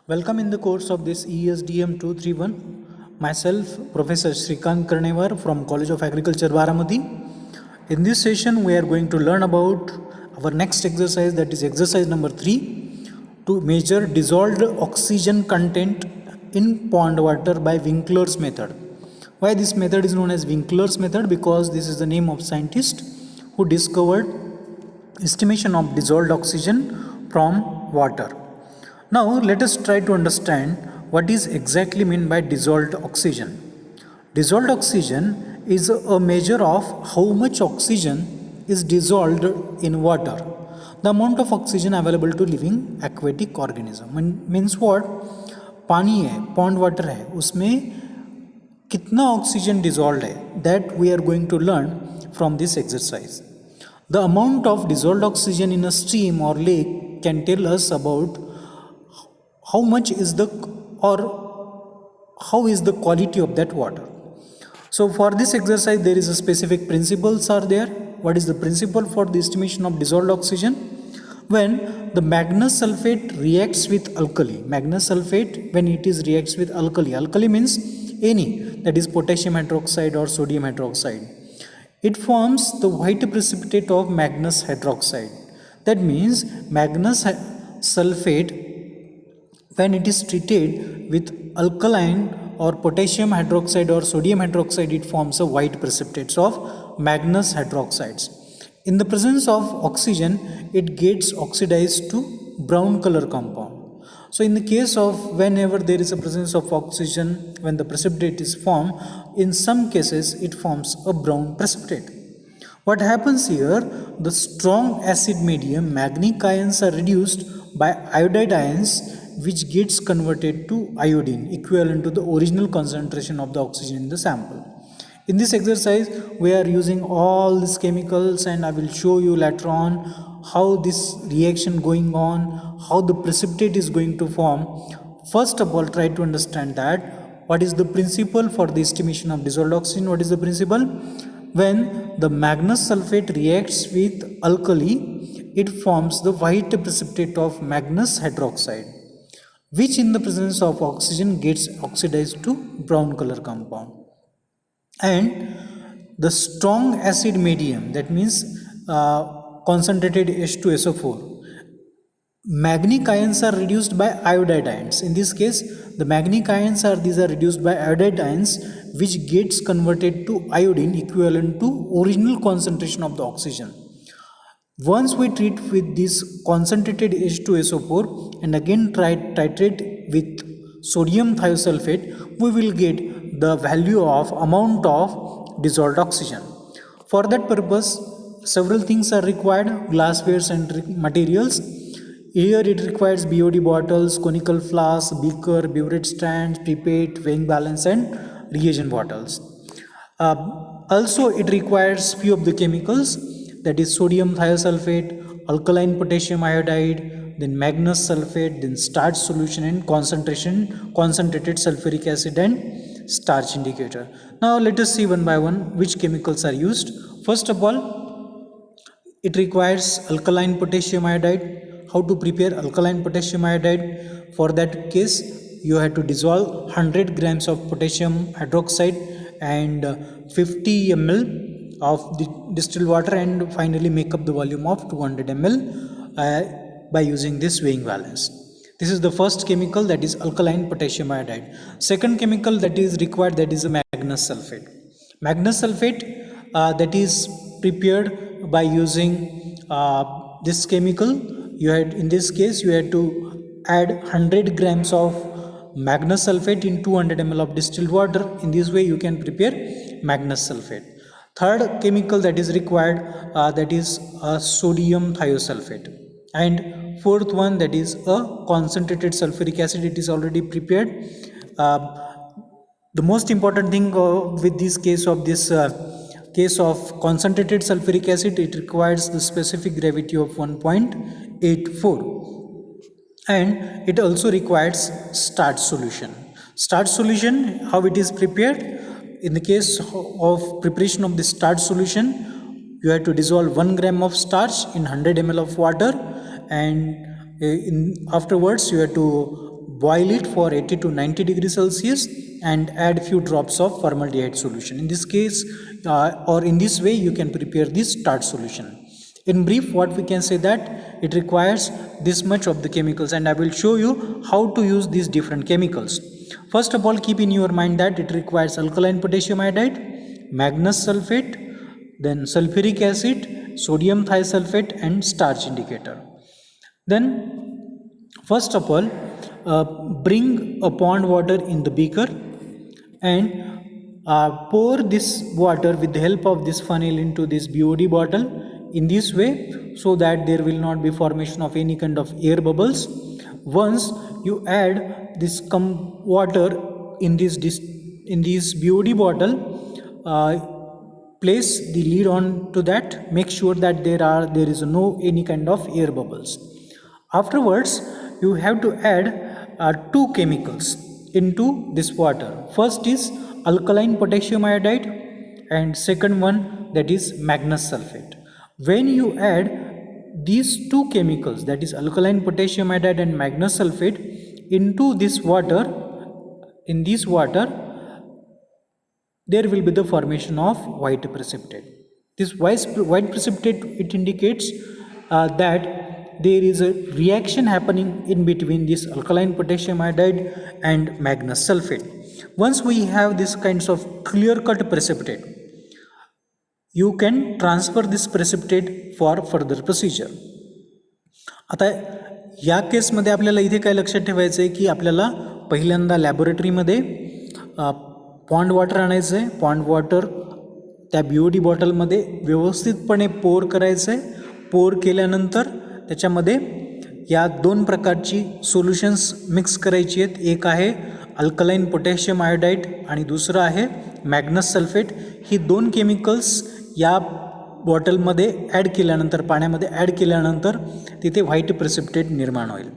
Welcome in the course of this ESDM 231. Myself, Professor Shrikant Karnewar from College of Agriculture, Baramati. In this session, we are going to learn about our next exercise, that is exercise number 3, to measure dissolved oxygen content in pond water by Winkler's method. Why this method is known as Winkler's method? Because this is the name of scientist who discovered estimation of dissolved oxygen from water. Now let us try to understand what is exactly meant by dissolved oxygen. Dissolved oxygen is a measure of how much oxygen is dissolved in water. The amount of oxygen available to living aquatic organism. Means what? पानी है, pond water है, उसमें कितना oxygen dissolve है, that we are going to learn from this exercise. The amount of dissolved oxygen in a stream or lake can tell us about how much is the or how is the quality of that water. So for this exercise there is a specific principles are there. What is the principle for the estimation of dissolved oxygen? When the magnesium sulfate reacts with alkali, magnesium sulfate when it is reacts with alkali means any, that is potassium hydroxide or sodium hydroxide, it forms the white precipitate of magnesium hydroxide. That means magnesium sulfate when it is treated with alkaline or potassium hydroxide or sodium hydroxide, it forms a white precipitates of magnesium hydroxides. In the presence of oxygen, it gets oxidized to brown color compound. So in the case of whenever there is a presence of oxygen, when the precipitate is formed, in some cases it forms a brown precipitate. What happens here? The strong acid medium, magnetic ions are reduced by iodide ions, which gets converted to iodine equivalent to the original concentration of the oxygen in the sample. In this exercise we are using all these chemicals, and I will show you later on how this reaction going on, how the precipitate is going to form. First of all, try to understand that what is the principle for the estimation of dissolved oxygen. What is the principle? When the magnesium sulfate reacts with alkali, it forms the white precipitate of magnesium hydroxide, which in the presence of oxygen gets oxidized to brown color compound. And the strong acid medium, that means concentrated H2SO4, magnetic ions are reduced by iodide ions. In this case, the magnetic ions are reduced by iodide ions, which gets converted to iodine equivalent to original concentration of the oxygen. Once we treat with this concentrated H2SO4 and again titrate with sodium thiosulfate, we will get the value of amount of dissolved oxygen. For that purpose, several things are required: glasswares and materials. Here it requires BOD bottles, conical flasks, beaker, burette stands, pipette, weighing balance and reagent bottles. Also it requires few of the chemicals, that is sodium thiosulfate, alkaline potassium iodide, then magnesium sulfate, then starch solution and concentrated sulfuric acid and starch indicator. Now let us see one by one which chemicals are used. First of all, it requires alkaline potassium iodide. How to prepare alkaline potassium iodide? For that case, you have to dissolve 100 grams of potassium hydroxide and 50 ml of the distilled water, and finally make up the volume of 200 ml by using this weighing balance. This is the first chemical, that is alkaline potassium iodide. Second chemical that is required, that is a magnesium sulfate. Magnesium sulfate that is prepared by using this chemical. In this case you had to add 100 grams of magnesium sulfate in 200 ml of distilled water. In this way you can prepare magnesium sulfate. Third chemical that is required, that is sodium thiosulfate. And fourth one, that is a concentrated sulfuric acid. It is already prepared. The most important thing with this case of concentrated sulfuric acid, it requires the specific gravity of 1.84, and it also requires starch solution. Starch solution, how it is prepared? In the case of preparation of the starch solution, you have to dissolve 1 gram of starch in 100 ml of water, and afterwards you have to boil it for 80 to 90 degrees Celsius and add few drops of formaldehyde solution. In this case or in this way you can prepare this tart solution. In brief, what we can say that it requires this much of the chemicals, and I will show you how to use these different chemicals. First of all, keep in your mind that it requires alkaline potassium iodide, magnesium sulfate, then sulfuric acid, sodium thiosulfate and starch indicator. Then first of all, bring a pond water in the beaker and pour this water with the help of this funnel into this BOD bottle in this way, so that there will not be formation of any kind of air bubbles. Once you add this water in this BOD bottle, place the lid on to that. Make sure that there is no any kind of air bubbles. Afterwards, you have to add two chemicals into this water. First is alkaline potassium iodide and second one, that is magnesium sulfate. When you add these two chemicals, that is alkaline potassium iodide and magnesium sulfate, into this water, in this water there will be the formation of white precipitate. This white precipitate, it indicates that there is a reaction happening in between this alkaline potassium iodide and magnesium sulfate. Once we have this kinds of clear-cut precipitate, you can transfer this precipitate for further procedure. आता या केसमध्ये आपल्याला इथे काय लक्षात ठेवायचं आहे की आपल्याला पहिल्यांदा लॅबोरेटरीमध्ये पॉन्ड वॉटर आणायचं आहे. पॉन्ड वॉटर त्या BOD बॉटलमध्ये व्यवस्थितपणे पोर करायचं आहे. पोर केल्यानंतर त्याच्यामध्ये या दोन प्रकारची सोल्युशन्स मिक्स करायची आहेत. एक आहे अल्कलाइन पोटॅशियम आयोडाईड आणि दुसरं आहे मॅग्नस सल्फेट. ही दोन केमिकल्स या बॉटलमध्ये ॲड केल्यानंतर, पाण्यामध्ये ॲड केल्यानंतर तिथे व्हाईट प्रेसिपिटेट निर्माण होईल.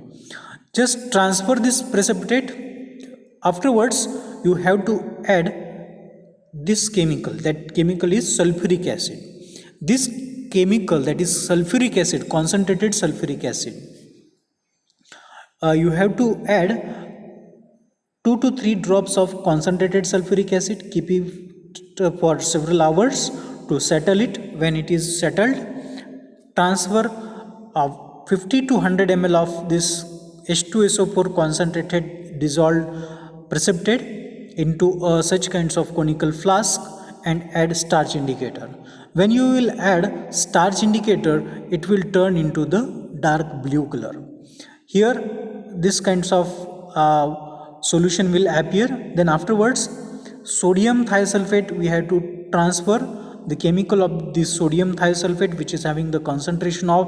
Just transfer this precipitate. Afterwards you have to add this chemical. That chemical is sulphuric acid. This chemical, that is sulfuric acid, concentrated sulfuric acid, you have to add 2 to 3 drops of concentrated sulfuric acid. Keep it for several hours to settle it. When it is settled, transfer 50 to 100 ml of this H2SO4 concentrated dissolved precipitate into such kinds of conical flask and add starch indicator. When you will add starch indicator, it will turn into the dark blue color. Here this kinds of solution will appear. Then afterwards, sodium thiosulfate, we have to transfer the chemical of this sodium thiosulfate, which is having the concentration of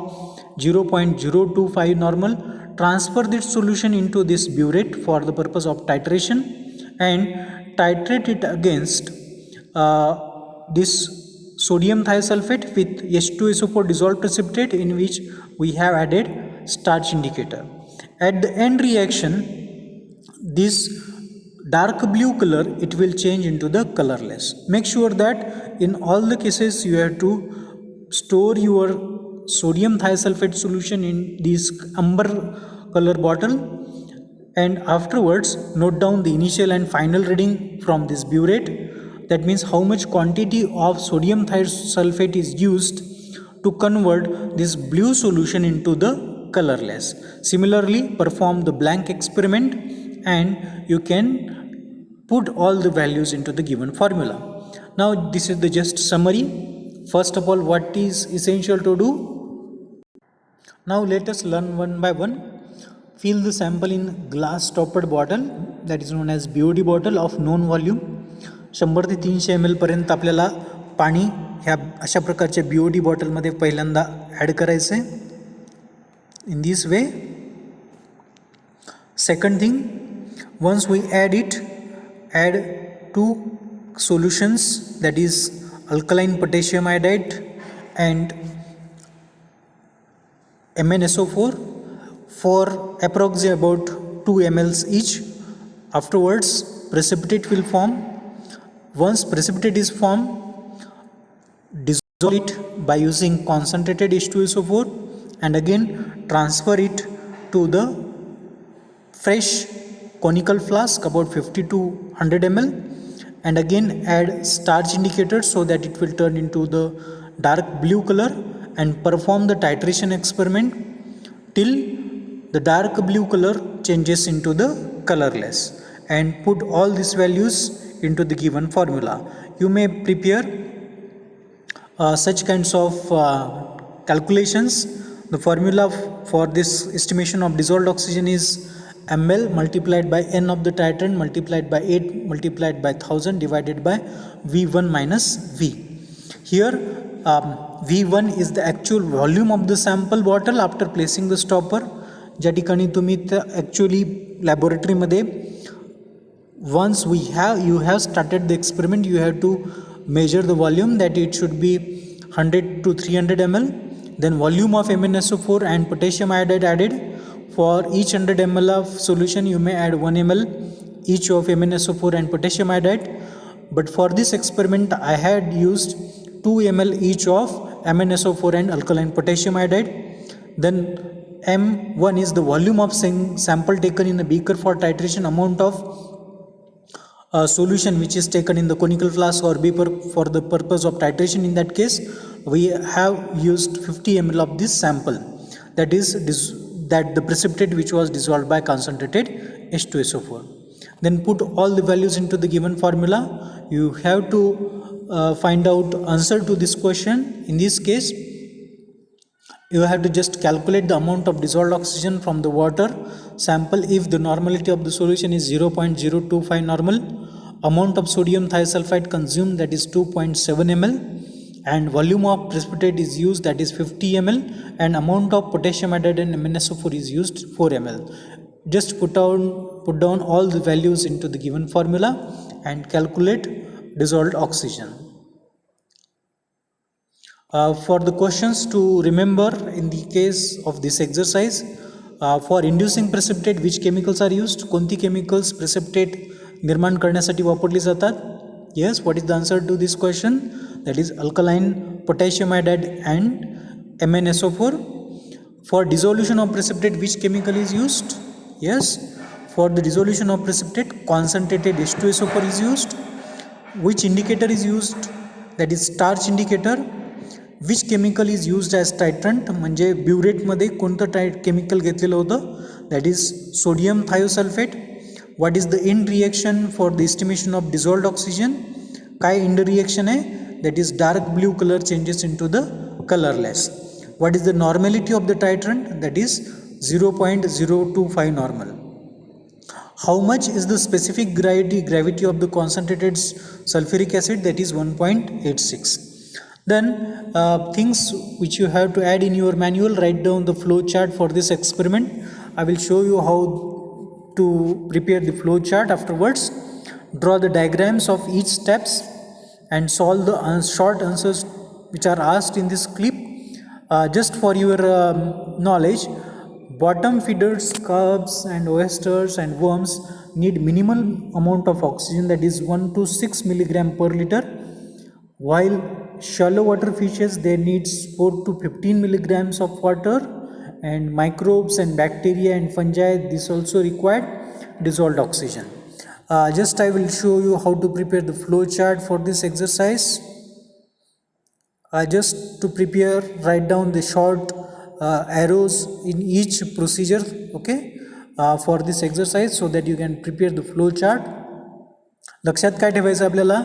0.025 normal. Transfer this solution into this burette for the purpose of titration and titrate it against this sodium thiosulfate with H2SO4 dissolved precipitate, in which we have added starch indicator. At the end reaction, this dark blue color, it will change into the colorless. Make sure that in all the cases you have to store your sodium thiosulfate solution in this amber color bottle, and afterwards note down the initial and final reading from this burette. That means how much quantity of sodium thiosulfate is used to convert this blue solution into the colorless. Similarly, perform the blank experiment and you can put all the values into the given formula. Now this is the just summary. First of all, what is essential to do? Now let us learn one by one. Fill the sample in glass topped bottle, that is known as BOD bottle of known volume. 100 ते 300 ml पर्यंत आपल्याला पाणी ह्या अशा प्रकारच्या BOD बॉटलमध्ये पहिल्यांदा add करायचं आहे. In this way. Second thing, once we add it, add 2 solutions, that is alkaline potassium iodide and MnSO4 for approximately about 2 ml each. Afterwards, precipitate will form. Once precipitate is formed, dissolve it by using concentrated H2SO4 and again transfer it to the fresh conical flask about 50 to 100 ml, and again add starch indicator so that it will turn into the dark blue color, and perform the titration experiment till the dark blue color changes into the colorless, and put all these values into the given formula. You may prepare such kinds of calculations. The formula for this estimation of dissolved oxygen is ml multiplied by n of the titrant multiplied by 8 multiplied by 1000 divided by V1 minus V. Here V1 is the actual volume of the sample bottle after placing the stopper. ज्या ठिकाणी तुम्ही actually लॅबोरेटरीमध्ये once you have started the experiment, you have to measure the volume, that it should be 100 to 300 ml. Then volume of MnSO4 and potassium iodide added. For each 100 ml of solution you may add 1 ml each of MnSO4 and potassium iodide, but for this experiment I had used 2 ml each of MnSO4 and alkaline potassium iodide. Then M1 is the volume of sample taken in a beaker for titration. Amount of solution which is taken in the conical flask or beaker for the purpose of titration. In that case we have used 50 ml of this sample, that is that the precipitate which was dissolved by concentrated H2SO4. Then put all the values into the given formula. You have to find out answer to this question. In this case you have to just calculate the amount of dissolved oxygen from the water sample if the normality of the solution is 0.025 normal, amount of sodium thiosulfide consumed, that is 2.7 ml, and volume of precipitate is used, that is 50 ml, and amount of potassium iodide and MnSO4 is used 4 ml. Just put down all the values into the given formula and calculate dissolved oxygen. For the questions to remember in the case of this exercise, for inducing precipitate which chemicals are used? कोणती chemicals precipitate निर्माण करण्यासाठी वापरली जातात? Yes, what is the answer to this question? That is alkaline potassium iodide and MnSO4. For dissolution of precipitate which chemical is used? Yes, for the dissolution of precipitate concentrated H2SO4 is used. Which indicator is used? That is starch indicator. Which chemical is used as titrant, म्हणजे ब्युरेटमध्ये कोणतं chemical घेतलेलं होतं? That is sodium thiosulphate. What is the end reaction for the estimation of dissolved oxygen? काय end reaction आहे? That is dark blue colour changes into the colourless. What is the normality of the titrant? That is 0.025 normal. How much is the specific gravity of the concentrated sulfuric acid? That is 1.86. Then things which you have to add in your manual, write down the flow chart for this experiment. I will show you how to prepare the flow chart afterwards. Draw the diagrams of each steps and solve the short answers which are asked in this clip. Just for your knowledge, bottom feeders, carps and oysters and worms need minimal amount of oxygen, that is 1 to 6 milligram per liter, while shallow water fishes, they need 4 to 15 milligrams of water, and microbes and bacteria and fungi, this also required dissolved oxygen. Just I will show you how to prepare the flow chart for this exercise. Just to prepare, write down the short arrows in each procedure, okay, for this exercise, so that you can prepare the flow chart. लक्षात काय ठेवायचं आपल्याला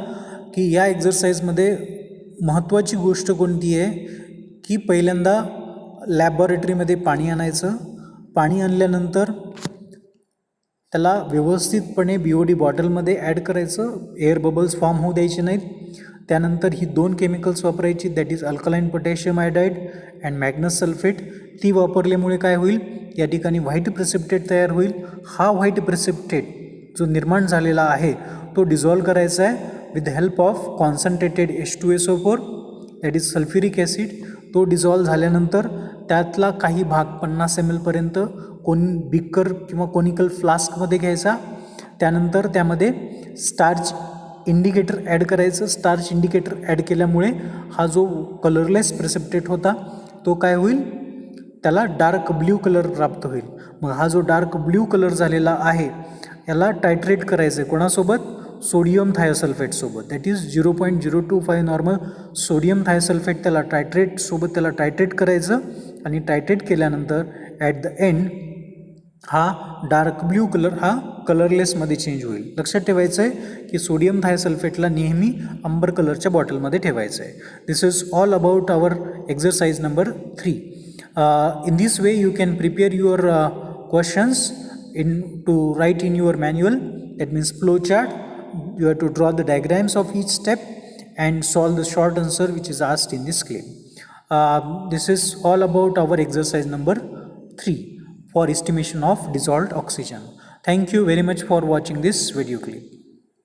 की या एक्झरसाइजमध्ये महत्त्वाची गोष्ट कोणती आहे की पहिल्यांदा लॅबोरेटरीमध्ये पाणी आणायचं. पाणी आणल्यानंतर त्याला व्यवस्थितपणे BOD बॉटलमध्ये ॲड करायचं, एअर बबल्स फॉर्म होऊ द्यायचे नाहीत. त्यानंतर ही 2 केमिकल्स वापरायची, that is alkaline potassium iodide and Magnus sulphate. ती वापरल्यामुळे काय होईल, या ठिकाणी व्हाईट प्रेसिपिटेट तयार होईल. हा व्हाईट प्रेसिपिटेट जो निर्माण झालेला आहे तो डिझॉल्व करायचा आहे with the help of concentrated H2SO4, that is sulphuric acid. तो डिझॉल्व झाल्यानंतर त्यातला काही भाग 50 ml पर्यंत बिकर किंवा कोनिकल फ्लास्कमध्ये घ्यायचा. त्यानंतर त्यामध्ये स्टार्च इंडिकेटर ॲड करायचं. स्टार्च इंडिकेटर ॲड केल्यामुळे हा जो कलरलेस प्रेसिपिटेट होता तो काय होईल, त्याला डार्क ब्ल्यू कलर प्राप्त होईल. मग हा जो डार्क ब्ल्यू कलर झालेला आहे याला टायट्रेट करायचं आहे कोणासोबत, सोडियम थायोसल्फेटसोबत. That is 0.025 normal sodium thiosulphate त्याला टायट्रेट करायचं. आणि टायट्रेट केल्यानंतर ॲट द एंड हा डार्क ब्ल्यू कलर हा कलरलेसमध्ये चेंज होईल. लक्षात ठेवायचं आहे की सोडियम थायोसल्फेटला नेहमी अंबर कलरच्या बॉटलमध्ये ठेवायचं आहे. This is all about our exercise number 3. In this way you can prepare your questions to write in your manual. That means flow chart. You have to draw the diagrams of each step and solve the short answer which is asked in this claim. This is all about our exercise number 3 for estimation of dissolved oxygen. Thank you very much for watching this video clip.